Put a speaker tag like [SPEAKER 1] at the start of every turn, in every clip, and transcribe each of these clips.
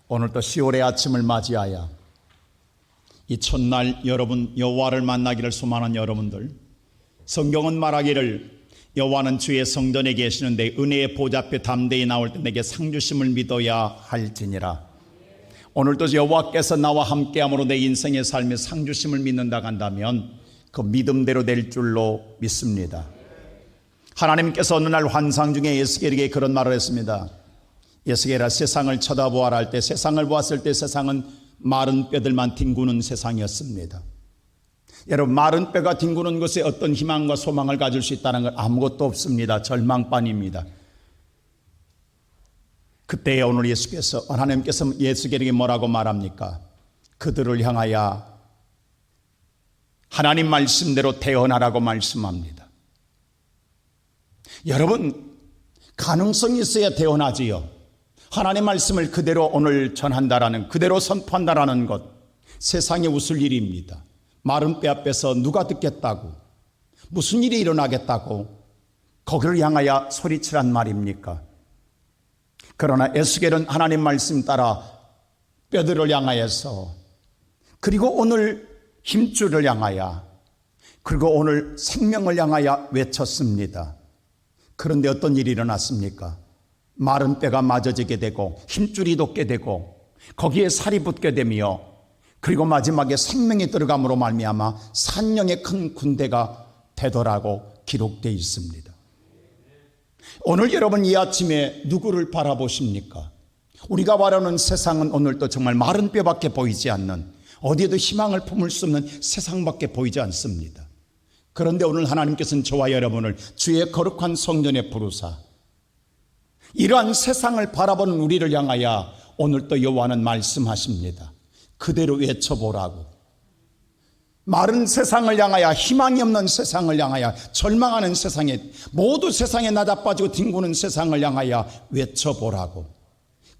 [SPEAKER 1] 오늘도 10월의 아침을 맞이하여 이 첫날 여러분 여호와를 만나기를 소망하는 여러분들, 성경은 말하기를 여호와는 주의 성전에 계시는데 은혜의 보좌 앞에 담대히 나올 때 내게 상 주심을 믿어야 할지니라. 오늘도 여호와께서 나와 함께함으로 내 인생의 삶에 상 주심을 믿는다 한다면 그 믿음대로 될 줄로 믿습니다. 하나님께서 어느 날 환상 중에 에스겔에게 그런 말을 했습니다. 에스겔아, 세상을 쳐다보아라 할 때 세상을 보았을 때 세상은 마른 뼈들만 뒹구는 세상이었습니다. 여러분, 마른 뼈가 뒹구는 것에 어떤 희망과 소망을 가질 수 있다는 건 아무것도 없습니다. 절망뿐입니다. 그때 오늘 하나님께서 에스겔에게 뭐라고 말합니까? 그들을 향하여 하나님 말씀대로 태어나라고 말씀합니다. 여러분, 가능성이 있어야 태어나지요. 하나님 말씀을 그대로 오늘 전한다라는, 그대로 선포한다라는 것, 세상에 웃을 일입니다. 마른 뼈 앞에서 누가 듣겠다고, 무슨 일이 일어나겠다고 거기를 향하여 소리치란 말입니까? 그러나 에스겔은 하나님 말씀 따라 뼈들을 향하여서, 그리고 오늘 힘줄을 향하여, 그리고 오늘 생명을 향하여 외쳤습니다. 그런데 어떤 일이 일어났습니까? 마른 뼈가 맞아지게 되고 힘줄이 돋게 되고 거기에 살이 붙게 되며, 그리고 마지막에 생명이 들어감으로 말미암아 산령의 큰 군대가 되더라고 기록되어 있습니다. 오늘 여러분 이 아침에 누구를 바라보십니까? 우리가 바라는 세상은 오늘도 정말 마른 뼈밖에 보이지 않는, 어디에도 희망을 품을 수 없는 세상밖에 보이지 않습니다. 그런데 오늘 하나님께서는 저와 여러분을 주의 거룩한 성전에 부르사 이러한 세상을 바라보는 우리를 향하여 오늘도 여호와는 말씀하십니다. 그대로 외쳐보라고. 마른 세상을 향하여, 희망이 없는 세상을 향하여, 절망하는 세상에, 모두 세상에 나자빠지고 뒹구는 세상을 향하여 외쳐보라고.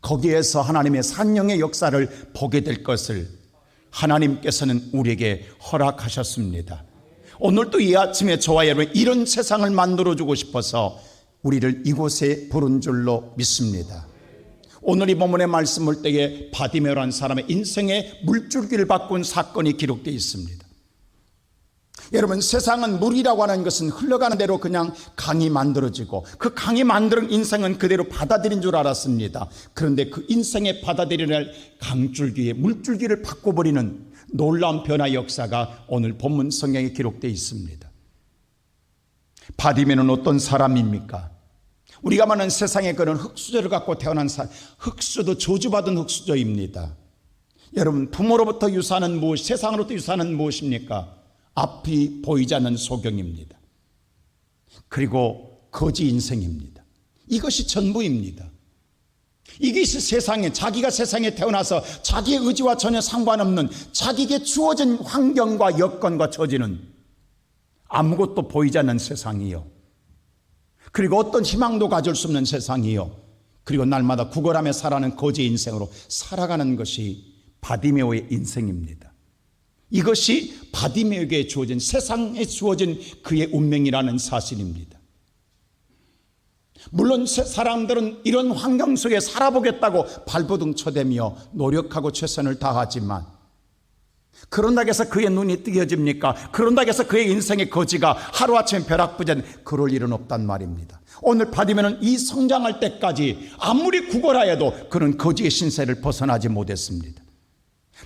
[SPEAKER 1] 거기에서 하나님의 산령의 역사를 보게 될 것을 하나님께서는 우리에게 허락하셨습니다. 오늘도 이 아침에 저와 여러분 이런 세상을 만들어주고 싶어서 우리를 이곳에 부른 줄로 믿습니다. 오늘 이 본문의 말씀을 때에 바디메오라는 사람의 인생의 물줄기를 바꾼 사건이 기록되어 있습니다. 여러분, 세상은 물이라고 하는 것은 흘러가는 대로 그냥 강이 만들어지고 그 강이 만드는 인생은 그대로 받아들인 줄 알았습니다. 그런데 그 인생의 받아들이는 강줄기에 물줄기를 바꿔버리는 놀라운 변화 역사가 오늘 본문 성경에 기록되어 있습니다. 바디메오는 어떤 사람입니까? 우리가 말하는 세상에 그런 흙수저를 갖고 태어난 사람, 흙수저도 저주받은 흙수저입니다. 여러분, 부모로부터 유산은 무엇, 세상으로부터 유산은 무엇입니까? 앞이 보이지 않는 소경입니다. 그리고 거지 인생입니다. 이것이 전부입니다. 이것이 세상에, 자기가 세상에 태어나서 자기의 의지와 전혀 상관없는 자기에게 주어진 환경과 여건과 처지는 아무것도 보이지 않는 세상이요, 그리고 어떤 희망도 가질 수 없는 세상이요, 그리고 날마다 구걸하며 살아가는 거지 인생으로 살아가는 것이 바디메오의 인생입니다. 이것이 바디메오에게 주어진, 세상에 주어진 그의 운명이라는 사실입니다. 물론 사람들은 이런 환경 속에 살아보겠다고 발버둥 쳐대며 노력하고 최선을 다하지만, 그런다고 해서 그의 눈이 뜨여집니까? 그런다고 해서 그의 인생의 거지가 하루아침에 벼락부전, 그럴 일은 없단 말입니다. 오늘 바디메오는 이 성장할 때까지 아무리 구걸하여도 그는 거지의 신세를 벗어나지 못했습니다.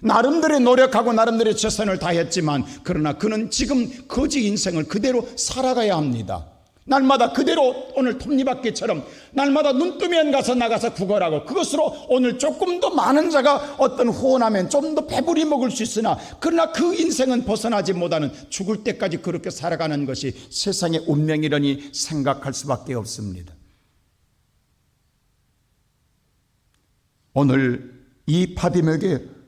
[SPEAKER 1] 나름대로 노력하고 나름대로 최선을 다했지만, 그러나 그는 지금 거지 인생을 그대로 살아가야 합니다. 날마다 그대로 오늘 톱니바퀴처럼 날마다 눈 뜨면 나가서 구걸하고, 그것으로 오늘 조금 더 많은 자가 어떤 후원하면 좀 더 배부리 먹을 수 있으나, 그러나 그 인생은 벗어나지 못하는, 죽을 때까지 그렇게 살아가는 것이 세상의 운명이라니 생각할 수밖에 없습니다. 오늘 이 바디메오에게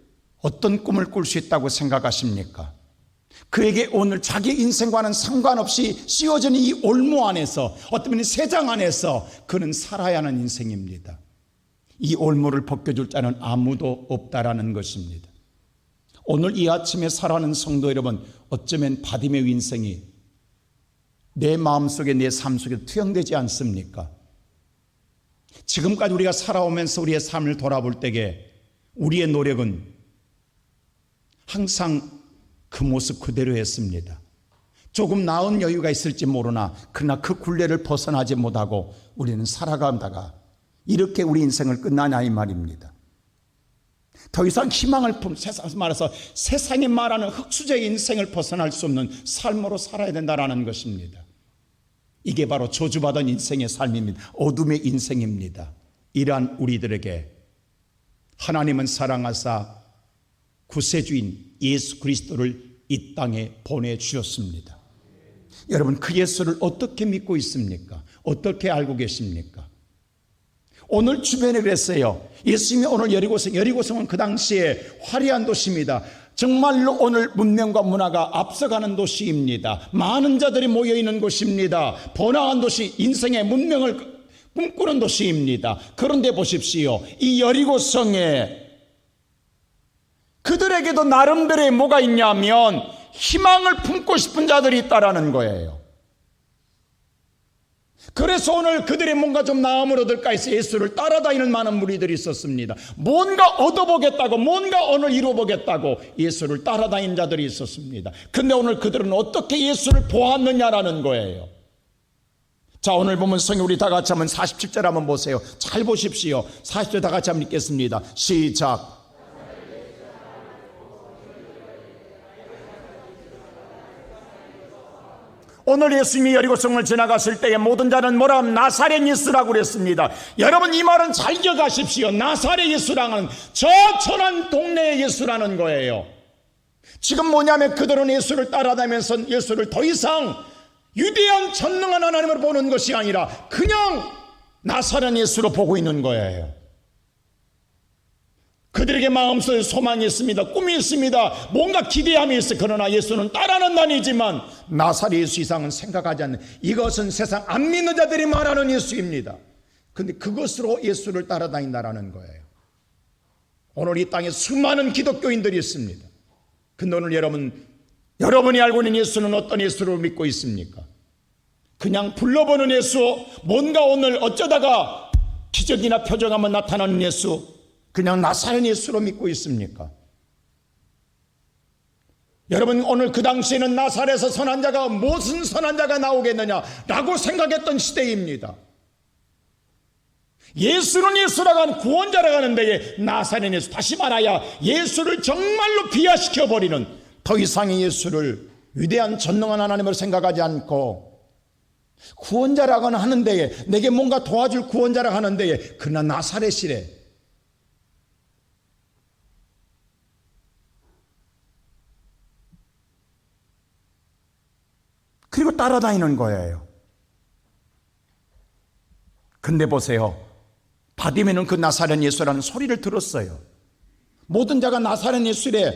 [SPEAKER 1] 어떤 꿈을 꿀 수 있다고 생각하십니까? 그에게 오늘 자기 인생과는 상관없이 씌워진 이 올무 안에서, 어쩌면 세장 안에서 그는 살아야 하는 인생입니다. 이 올무를 벗겨줄 자는 아무도 없다라는 것입니다. 오늘 이 아침에 살아가는 성도 여러분, 어쩌면 바디메오 인생이 내 마음속에, 내 삶 속에 투영되지 않습니까? 지금까지 우리가 살아오면서 우리의 삶을 돌아볼 때에 우리의 노력은 항상 그 모습 그대로였습니다. 조금 나은 여유가 있을지 모르나 그러나 그 굴레를 벗어나지 못하고 우리는 살아가다가 이렇게 우리 인생을 끝나냐 이 말입니다. 더 이상 희망을 세상에서 말해서 세상이 말하는 흑수저의 인생을 벗어날 수 없는 삶으로 살아야 된다는 것입니다. 이게 바로 저주받은 인생의 삶입니다. 어둠의 인생입니다. 이러한 우리들에게 하나님은 사랑하사 구세주인 예수 그리스도를 이 땅에 보내주셨습니다. 여러분, 그 예수를 어떻게 믿고 있습니까? 어떻게 알고 계십니까? 오늘 주변에 그랬어요. 예수님이 오늘 여리고성은 그 당시에 화려한 도시입니다. 정말로 오늘 문명과 문화가 앞서가는 도시입니다. 많은 자들이 모여있는 곳입니다. 번화한 도시, 인생의 문명을 꿈꾸는 도시입니다. 그런데 보십시오. 이 여리고성에 그들에게도 나름대로의 뭐가 있냐면 희망을 품고 싶은 자들이 있다라는 거예요. 그래서 오늘 그들의 뭔가 좀 나음을 얻을까 해서 예수를 따라다니는 많은 무리들이 있었습니다. 뭔가 얻어보겠다고, 뭔가 오늘 이루어보겠다고 예수를 따라다니는 자들이 있었습니다. 근데 오늘 그들은 어떻게 예수를 보았느냐라는 거예요. 자, 오늘 보면 성경 우리 다 같이 한번 47절 한번 보세요. 잘 보십시오. 40절 다 같이 한번 읽겠습니다. 시작. 오늘 예수님이 여리고성을 지나갔을 때에 모든 자는 뭐라 하면 나사렛 예수라고 그랬습니다. 여러분, 이 말은 잘 기억하십시오. 나사렛 예수라는 저 천한 동네의 예수라는 거예요. 지금 뭐냐면 그들은 예수를 따라다니면서 예수를 더 이상 유대한 전능한 하나님으로 보는 것이 아니라 그냥 나사렛 예수로 보고 있는 거예요. 그들에게 마음속에 소망이 있습니다. 꿈이 있습니다. 뭔가 기대함이 있어. 그러나 예수는 따라는 다니지만 나사렛 예수 이상은 생각하지 않는, 이것은 세상 안 믿는 자들이 말하는 예수입니다. 그런데 그것으로 예수를 따라다닌다라는 거예요. 오늘 이 땅에 수많은 기독교인들이 있습니다. 근데 오늘 여러분이 알고 있는 예수는 어떤 예수를 믿고 있습니까? 그냥 불러보는 예수, 뭔가 오늘 어쩌다가 기적이나 표적하면 나타나는 예수, 그냥 나사렛 예수로 믿고 있습니까? 여러분, 오늘 그 당시에는 나사렛에서 선한 자가 무슨 선한 자가 나오겠느냐라고 생각했던 시대입니다. 예수는 예수라고 하는 구원자라고 하는데 나사렛 예수, 다시 말하여 예수를 정말로 비하시켜버리는, 더 이상의 예수를 위대한 전능한 하나님을 생각하지 않고 구원자라고는 하는데, 내게 뭔가 도와줄 구원자라고 하는데, 그러나 나사렛이래. 그리고 따라다니는 거예요. 근데 보세요. 바디메는 그 나사렛 예수라는 소리를 들었어요. 모든 자가 나사렛 예수래.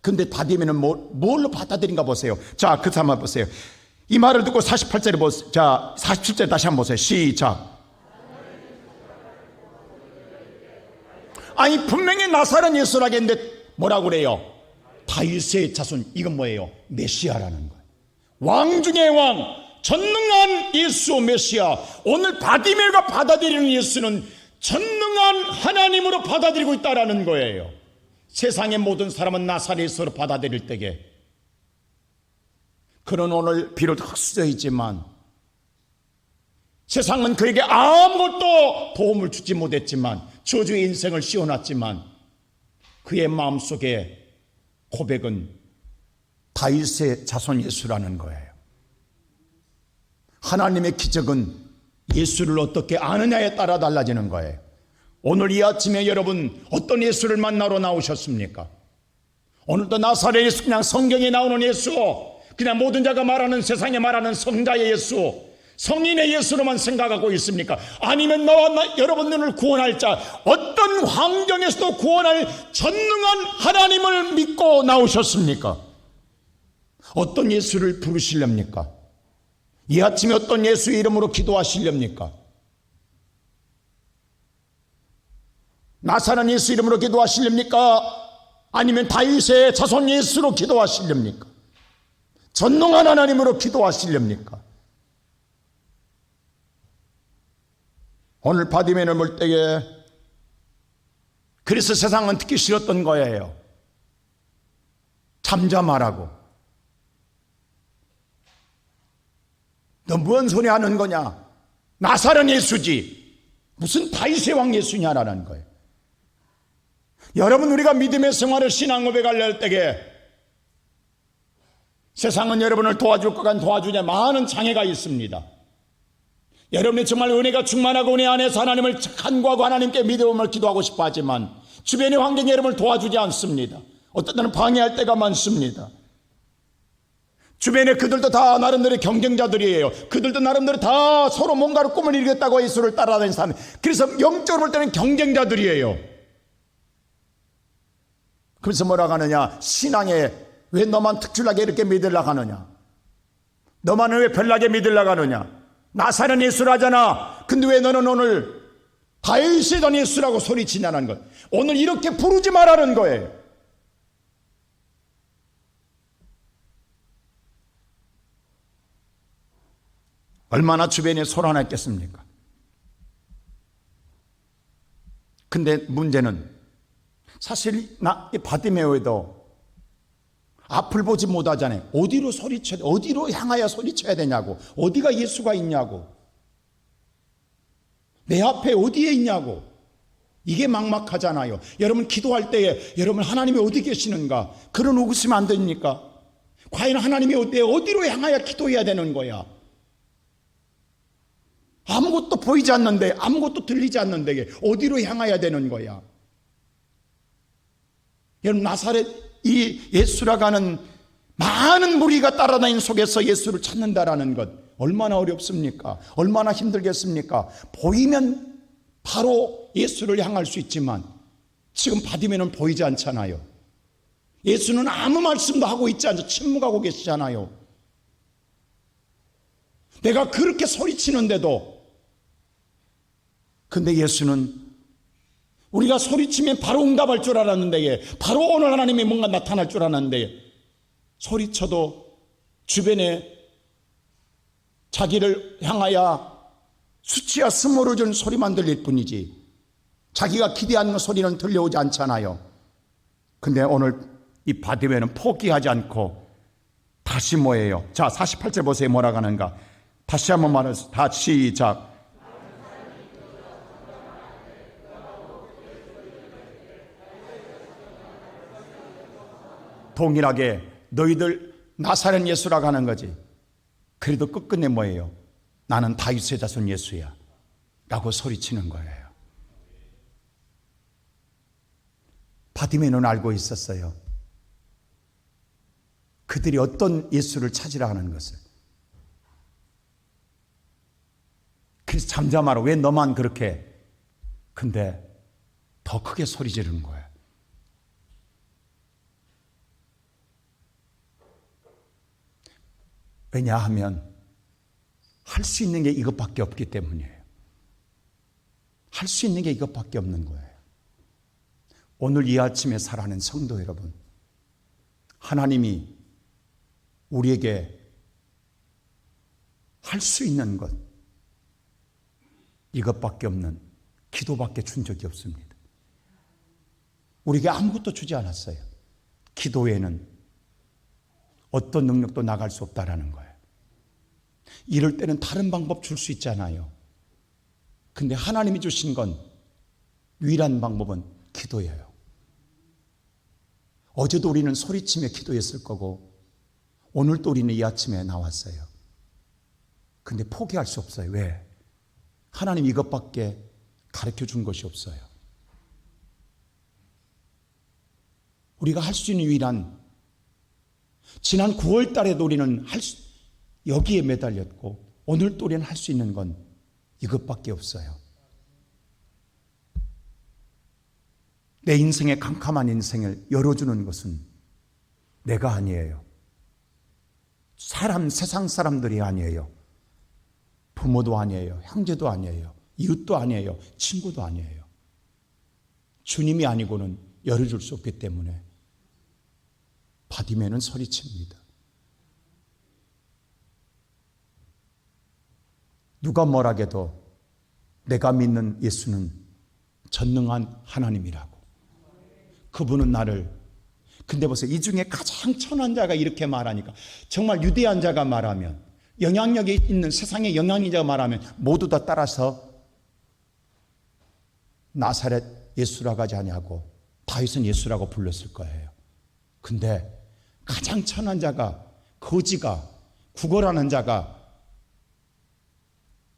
[SPEAKER 1] 근데 바디메는 뭘로 받아들인가 보세요. 자, 그 한번 보세요. 이 말을 듣고 48절에 보세요. 자, 47절 다시 한번 보세요. 시작. 아니, 분명히 나사렛 예수라겠는데 뭐라고 그래요? 다윗의 자손. 이건 뭐예요? 메시아라는 거예요. 왕 중의 왕, 전능한 예수 메시아. 오늘 바디메가 받아들이는 예수는 전능한 하나님으로 받아들이고 있다라는 거예요. 세상의 모든 사람은 나사렛으로 받아들일 때에 그는 오늘 비록 흑수저이지만 세상은 그에게 아무것도 도움을 주지 못했지만, 저주의 인생을 씌워놨지만, 그의 마음속에 고백은 다윗의 자손 예수라는 거예요. 하나님의 기적은 예수를 어떻게 아느냐에 따라 달라지는 거예요. 오늘 이 아침에 여러분 어떤 예수를 만나러 나오셨습니까? 오늘도 나사렛 예수, 그냥 성경에 나오는 예수, 그냥 모든 자가 말하는, 세상에 말하는 성자의 예수, 성인의 예수로만 생각하고 있습니까? 아니면 나와 여러분들을 구원할 자, 어떤 환경에서도 구원할 전능한 하나님을 믿고 나오셨습니까? 어떤 예수를 부르시렵니까? 이 아침에 어떤 예수의 이름으로 기도하시렵니까? 나사렛 예수 이름으로 기도하시렵니까? 아니면 다윗의 자손 예수로 기도하시렵니까? 전능한 하나님으로 기도하시렵니까? 오늘 바디메를 볼 때에 그래서 세상은 듣기 싫었던 거예요. 잠잠하라고. 너 뭔 소리 하는 거냐? 나사렛 예수지. 무슨 다윗의 왕 예수냐라는 거예요. 여러분, 우리가 믿음의 생활을 신앙 고백할 때에 세상은 여러분을 도와줄 것 같은 도와주냐 많은 장애가 있습니다. 여러분이 정말 은혜가 충만하고 은혜 안에서 하나님을 간구하고 하나님께 믿음을 기도하고 싶어 하지만 주변의 환경이 여러분을 도와주지 않습니다. 어떤 때는 방해할 때가 많습니다. 주변에 그들도 다 나름대로 경쟁자들이에요. 그들도 나름대로 다 서로 뭔가를 꿈을 이루겠다고 예수를 따라다니는 사람. 그래서 영적으로 볼 때는 경쟁자들이에요. 그래서 뭐라고 하느냐? 신앙에 왜 너만 특출나게 이렇게 믿으려고 하느냐? 너만은 왜 별나게 믿으려고 하느냐? 나사렛 예수를 하잖아. 근데 왜 너는 오늘 다윗의 던 예수라고 소리치냐는 것. 오늘 이렇게 부르지 말라는 거예요. 얼마나 주변에 소란했겠습니까? 근데 문제는 사실 바디메오에도 앞을 보지 못하잖아요. 어디로 소리쳐야 돼? 어디로 향하여 소리쳐야 되냐고. 어디가 예수가 있냐고. 내 앞에 어디에 있냐고. 이게 막막하잖아요. 여러분 기도할 때에 여러분 하나님이 어디 계시는가? 그런 의구심 안 됩니까? 과연 하나님이 어디로 향하여 기도해야 되는 거야? 아무것도 보이지 않는데, 아무것도 들리지 않는데 어디로 향해야 되는 거야? 여러분, 나사렛 이 예수라고 하는 많은 무리가 따라다니는 속에서 예수를 찾는다라는 것 얼마나 어렵습니까? 얼마나 힘들겠습니까? 보이면 바로 예수를 향할 수 있지만 지금 바디메오는 보이지 않잖아요. 예수는 아무 말씀도 하고 있지 않죠. 침묵하고 계시잖아요. 내가 그렇게 소리치는데도, 근데 예수는 우리가 소리치면 바로 응답할 줄 알았는데, 바로 오늘 하나님이 뭔가 나타날 줄 알았는데, 소리쳐도 주변에 자기를 향하여 수치와 스모를 준 소리만 들릴 뿐이지 자기가 기대하는 소리는 들려오지 않잖아요. 근데 오늘 이 바디메오는 포기하지 않고 다시 뭐예요? 자, 48절 보세요. 뭐라고 하는가? 다시 한번 말해서 다 시작. 동일하게 너희들 나사렛 예수라고 하는 거지. 그래도 끝끝내 뭐예요? 나는 다윗의 자손 예수야 라고 소리치는 거예요. 바디메오는 알고 있었어요. 그들이 어떤 예수를 찾으라 하는 것을. 그래서 잠잠하라. 왜 너만 그렇게. 근데 더 크게 소리 지르는 거예요. 왜냐하면 할 수 있는 게 이것밖에 없기 때문이에요. 할 수 있는 게 이것밖에 없는 거예요. 오늘 이 아침에 살아가는 성도 여러분, 하나님이 우리에게 할 수 있는 것, 이것밖에 없는 기도밖에 준 적이 없습니다. 우리에게 아무것도 주지 않았어요. 기도에는 어떤 능력도 나갈 수 없다라는 거예요. 이럴 때는 다른 방법 줄 수 있잖아요. 근데 하나님이 주신 건 유일한 방법은 기도예요. 어제도 우리는 소리치며 기도했을 거고 오늘도 우리는 이 아침에 나왔어요. 근데 포기할 수 없어요. 왜? 하나님 이것밖에 가르쳐 준 것이 없어요. 우리가 할 수 있는 유일한, 지난 9월 달에도 우리는 여기에 매달렸고 오늘도 우리는 할 수 있는 건 이것밖에 없어요. 내 인생의 캄캄한 인생을 열어주는 것은 내가 아니에요. 세상 사람들이 아니에요. 부모도 아니에요. 형제도 아니에요. 이웃도 아니에요. 친구도 아니에요. 주님이 아니고는 열어줄 수 없기 때문에 바디메오는 소리칩니다. 누가 뭐라해도 내가 믿는 예수는 전능한 하나님이라고. 그분은 나를. 근데 보세요. 이 중에 가장 천한 자가 이렇게 말하니까, 정말 유대한 자가 말하면, 영향력이 있는 세상의 영향인자가 말하면 모두 다 따라서 나사렛 예수라고 하지 아니하고 다윗은 예수라고 불렀을 거예요. 근데 가장 천한 자가, 거지가, 구걸하는 자가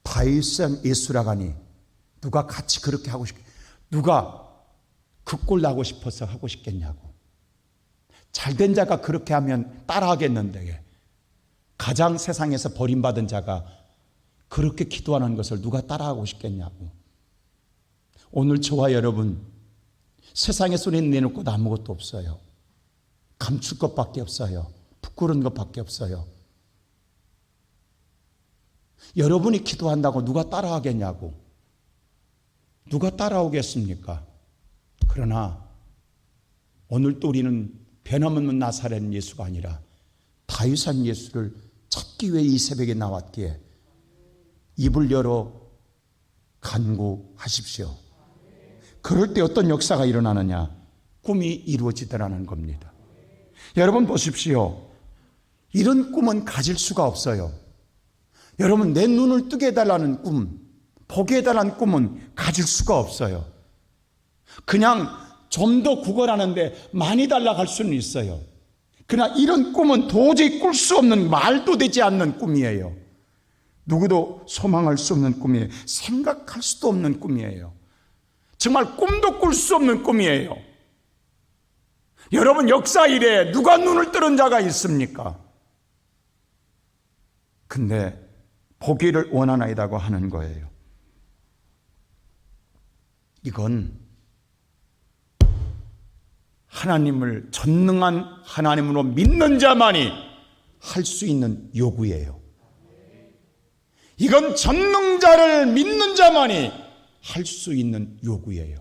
[SPEAKER 1] 다윗은 예수라고 하니 누가 같이 그렇게 하고 누가 그 꼴 나고 싶어서 하고 싶겠냐고. 잘된 자가 그렇게 하면 따라하겠는데, 가장 세상에서 버림받은 자가 그렇게 기도하는 것을 누가 따라하고 싶겠냐고. 오늘 저와 여러분, 세상의 소리는 내놓고 아무것도 없어요. 감출 것밖에 없어요. 부끄러운 것밖에 없어요. 여러분이 기도한다고 누가 따라하겠냐고. 누가 따라오겠습니까? 그러나 오늘 또 우리는 변함없는 나사렛 예수가 아니라 다윗산 예수를 찾기 위해 이 새벽에 나왔기에 입을 열어 간구하십시오. 그럴 때 어떤 역사가 일어나느냐? 꿈이 이루어지더라는 겁니다. 여러분 보십시오. 이런 꿈은 가질 수가 없어요. 여러분, 내 눈을 뜨게 해달라는 꿈, 보게 해달라는 꿈은 가질 수가 없어요. 그냥 좀 더 구걸하는데 많이 달라고 할 수는 있어요. 그러나 이런 꿈은 도저히 꿀 수 없는, 말도 되지 않는 꿈이에요. 누구도 소망할 수 없는 꿈이에요. 생각할 수도 없는 꿈이에요. 정말 꿈도 꿀 수 없는 꿈이에요. 여러분, 역사 이래 누가 눈을 뜨는 자가 있습니까? 근데 보기를 원하나이다고 하는 거예요. 이건 하나님을, 전능한 하나님으로 믿는 자만이 할 수 있는 요구예요. 이건 전능자를 믿는 자만이 할 수 있는 요구예요.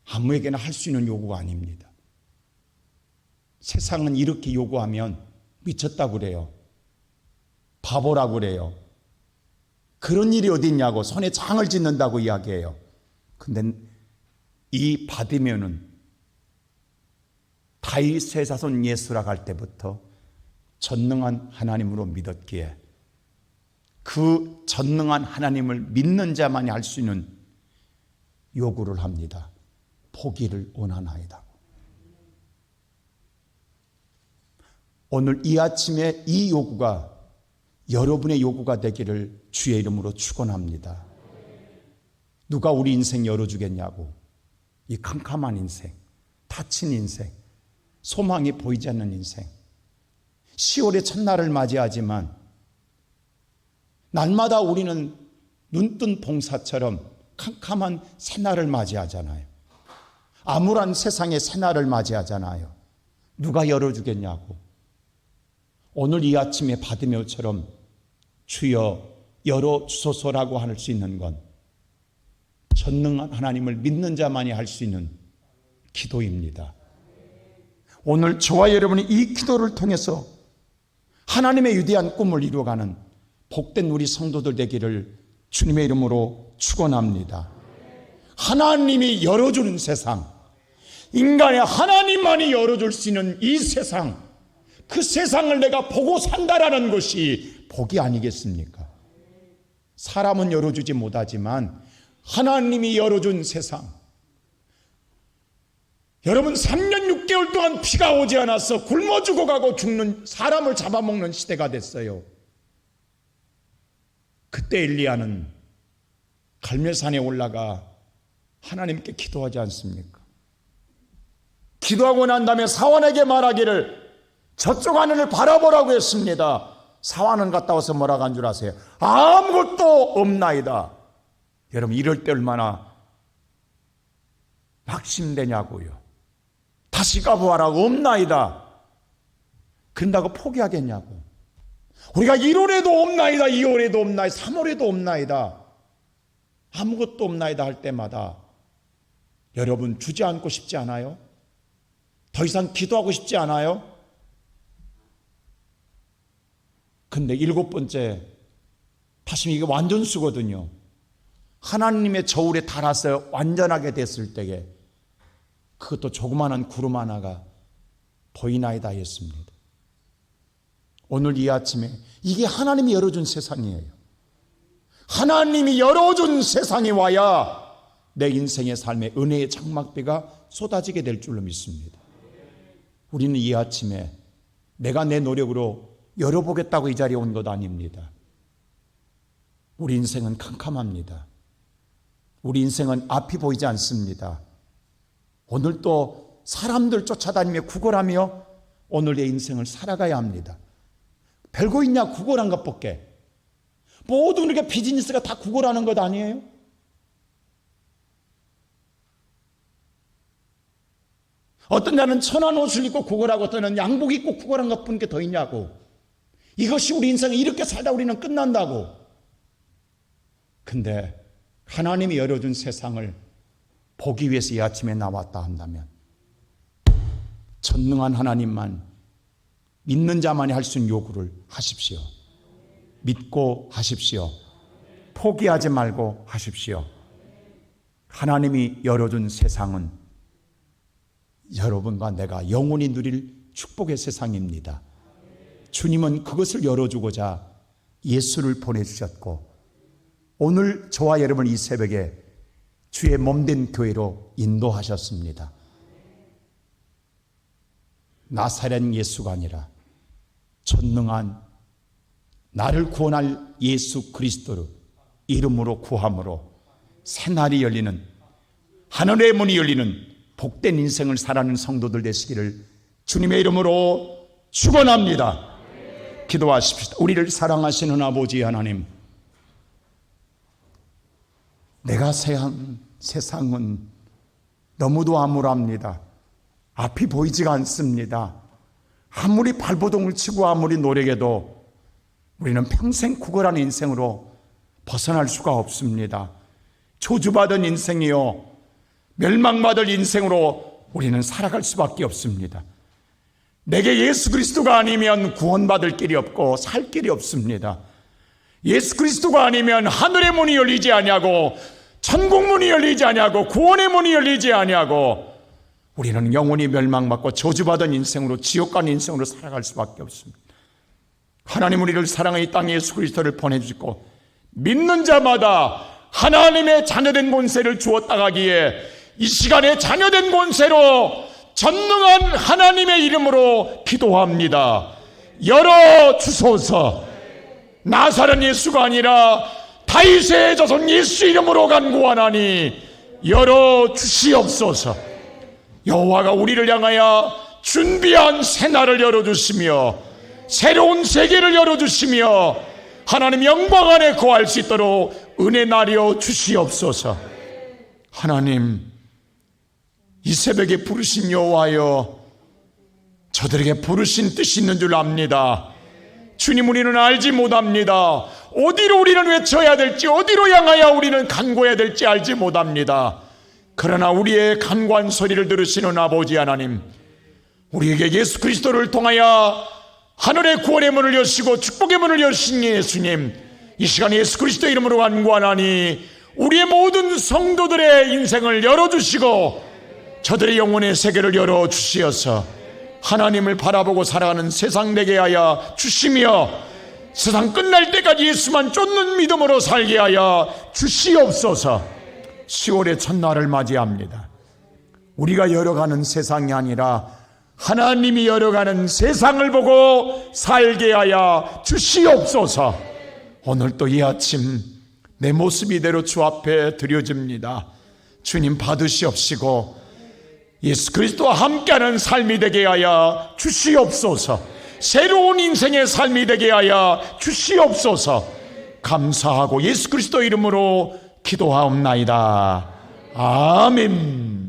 [SPEAKER 1] 아무에게나 할 수 있는 요구가 아닙니다. 세상은 이렇게 요구하면 미쳤다고 그래요. 바보라고 그래요. 그런 일이 어디 있냐고 손에 장을 짓는다고 이야기해요. 근데 이 바디메오는 다윗의 자손 예수라고 할 때부터 전능한 하나님으로 믿었기에 그 전능한 하나님을 믿는 자만이 할 수 있는 요구를 합니다. 포기를 원하나이다. 오늘 이 아침에 이 요구가 여러분의 요구가 되기를 주의 이름으로 축원합니다. 누가 우리 인생 열어주겠냐고. 이 캄캄한 인생, 다친 인생, 소망이 보이지 않는 인생. 10월의 첫날을 맞이하지만 날마다 우리는 눈뜬 봉사처럼 캄캄한 새날을 맞이하잖아요. 암울한 세상의 새날을 맞이하잖아요. 누가 열어주겠냐고. 오늘 이 아침에 바디메오처럼 주여 열어주소서라고 할 수 있는 건 전능한 하나님을 믿는 자만이 할 수 있는 기도입니다. 오늘 저와 여러분이 이 기도를 통해서 하나님의 위대한 꿈을 이루어가는 복된 우리 성도들 되기를 주님의 이름으로 축원합니다. 하나님이 열어주는 세상, 인간의 하나님만이 열어줄 수 있는 이 세상, 그 세상을 내가 보고 산다라는 것이 복이 아니겠습니까? 사람은 열어주지 못하지만 하나님이 열어준 세상. 여러분, 3년 6개월 동안 비가 오지 않아서 굶어 죽어가고 죽는, 사람을 잡아먹는 시대가 됐어요. 그때 엘리야는 갈멜산에 올라가 하나님께 기도하지 않습니까? 기도하고 난 다음에 사원에게 말하기를 저쪽 하늘을 바라보라고 했습니다. 사원은 갔다 와서 뭐라고 한 줄 아세요? 아무것도 없나이다. 여러분, 이럴 때 얼마나 낙심되냐고요. 다시 가보아라고. 없나이다. 그런다고 포기하겠냐고. 우리가 1월에도 없나이다, 2월에도 없나이다, 3월에도 없나이다, 아무것도 없나이다 할 때마다 여러분, 주저앉고 싶지 않아요? 더 이상 기도하고 싶지 않아요? 근데 7번째, 다시 이게 완전수거든요. 하나님의 저울에 달아서 완전하게 됐을 때에 그것도 조그마한 구름 하나가 보이나이다 했습니다. 오늘 이 아침에 이게 하나님이 열어준 세상이에요. 하나님이 열어준 세상에 와야 내 인생의 삶에 은혜의 장막비가 쏟아지게 될 줄로 믿습니다. 우리는 이 아침에 내가 내 노력으로 열어보겠다고 이 자리에 온 것 아닙니다. 우리 인생은 캄캄합니다. 우리 인생은 앞이 보이지 않습니다. 오늘 또 사람들 쫓아다니며 구걸하며 오늘 내 인생을 살아가야 합니다. 별거 있냐 구걸한 것밖에. 모든 우리가 비즈니스가 다 구걸하는 것 아니에요? 어떤 자는 천한 옷을 입고 구걸하고 어떤 자는 양복 입고 구걸한 것뿐인 더 있냐고. 이것이 우리 인생에 이렇게 살다 우리는 끝난다고. 근데 하나님이 열어준 세상을 보기 위해서 이 아침에 나왔다 한다면 전능한 하나님만 믿는 자만이 할 수 있는 요구를 하십시오. 믿고 하십시오. 포기하지 말고 하십시오. 하나님이 열어준 세상은 여러분과 내가 영원히 누릴 축복의 세상입니다. 주님은 그것을 열어주고자 예수를 보내주셨고 오늘 저와 여러분 이 새벽에 주의 몸된 교회로 인도하셨습니다. 나사렛 예수가 아니라 전능한 나를 구원할 예수 그리스도를 이름으로 구함으로 새날이 열리는 하늘의 문이 열리는 복된 인생을 살아가는 성도들 되시기를 주님의 이름으로 축원합니다. 기도하십시다. 우리를 사랑하시는 아버지 하나님, 내가 사는 세상은 너무도 암울합니다. 앞이 보이지가 않습니다. 아무리 발버둥을 치고 아무리 노력해도 우리는 평생 구걸하는 인생으로 벗어날 수가 없습니다. 저주받은 인생이요 멸망받을 인생으로 우리는 살아갈 수밖에 없습니다. 내게 예수 그리스도가 아니면 구원받을 길이 없고 살 길이 없습니다. 예수 그리스도가 아니면 하늘의 문이 열리지 아니하고 천국 문이 열리지 아니하고 구원의 문이 열리지 아니하고 우리는 영원히 멸망받고 저주받은 인생으로 지옥 가는 인생으로 살아갈 수밖에 없습니다. 하나님 우리를 사랑해 이 땅에 예수 그리스도를 보내주시고 믿는 자마다 하나님의 자녀된 권세를 주었다 가기에 이 시간에 자녀된 권세로 전능한 하나님의 이름으로 기도합니다. 열어주소서. 나사렛 예수가 아니라 다윗의 자손 예수 이름으로 간구하나니 열어주시옵소서. 여호와가 우리를 향하여 준비한 새날을 열어주시며 새로운 세계를 열어주시며 하나님 영광 안에 거할 수 있도록 은혜 나려 주시옵소서. 하나님 이 새벽에 부르신 여호와여, 저들에게 부르신 뜻이 있는 줄 압니다. 주님 우리는 알지 못합니다. 어디로 우리는 외쳐야 될지 어디로 향하여 우리는 간구해야 될지 알지 못합니다. 그러나 우리의 간구한 소리를 들으시는 아버지 하나님, 우리에게 예수 그리스도를 통하여 하늘의 구원의 문을 여시고 축복의 문을 여신 예수님, 이 시간에 예수 그리스도 이름으로 간구하나니 우리의 모든 성도들의 인생을 열어주시고 저들의 영혼의 세계를 열어주시어서 하나님을 바라보고 살아가는 세상 되게 하여 주시며 세상 끝날 때까지 예수만 쫓는 믿음으로 살게 하여 주시옵소서. 10월의 첫날을 맞이합니다. 우리가 열어가는 세상이 아니라 하나님이 열어가는 세상을 보고 살게 하여 주시옵소서. 오늘 또 이 아침 내 모습 이대로 주 앞에 드려집니다. 주님 받으시옵시고 예수 그리스도와 함께하는 삶이 되게 하여 주시옵소서. 새로운 인생의 삶이 되게 하여 주시옵소서. 감사하고 예수 그리스도 이름으로 기도하옵나이다. 아멘.